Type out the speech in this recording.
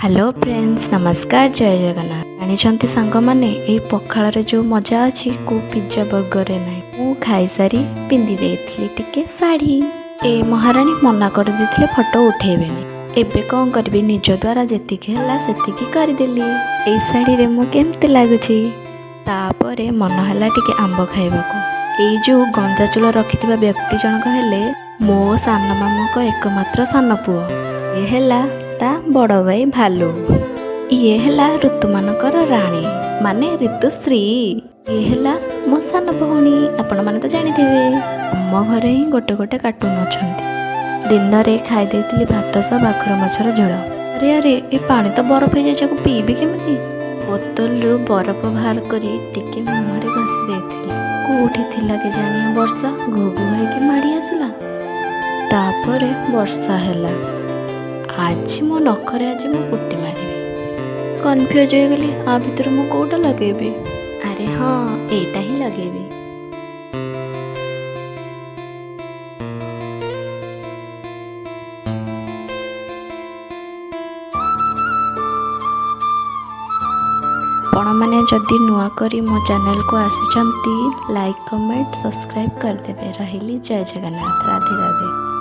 Hello friends, नमस्कार। जय जगन्नाथ। जानी सांग मैंने ये पखाड़ जो मजा अच्छी को पिज्जा बर्गर ना मु खाई सारी पिंधि देती टिके साड़ी। ए महाराणी मना कर देथिले फोटो उठेबेनी। एबे कौन करबी, निज द्वारा जेतिकी हैला सेतिकी करदेली। ए साड़ी रे मु केमते लागुची। तापरे मन हैला टिके आंब खाइबाको। एई जो गंजा चूल रखिथिबा व्यक्ति जनक हेले मो सान मामूक एकमात्र सान पुओ। ये हैला ता बड़ भाई भालू। ये हैला ऋतु मानकर राणी माने ऋतुश्री। ये हैला मो सान भौणी। आपण माने तो जानिथिबे आम घरे ही गोटे गोटे कार्टून अछंती। दिन रे खाई देइतिली भात सह भाकुर माछर झोल। अरे अरे ए पानी तो बरफ हो जाय, पीबी केमिति। बोतल रु बरफ बाहर करी टिके मुहरे घसी देइतिली। कोठी थिला के जानिया वर्षा घुघु होइके माड़ी आसला। तापरे वर्षा हैला। आज मो नखरे आज मु पुट्टी मारि कन्फ्यूज हो गली। आ भितर मु कोटा लगेबी। अरे हाँ, एटा ही लगेबी। आपण मैंने जदि नुआ करी मो चैनल को आसी लाइक कमेंट सब्सक्राइब करदेवे। रही जय जगन्नाथ। राधे राधे।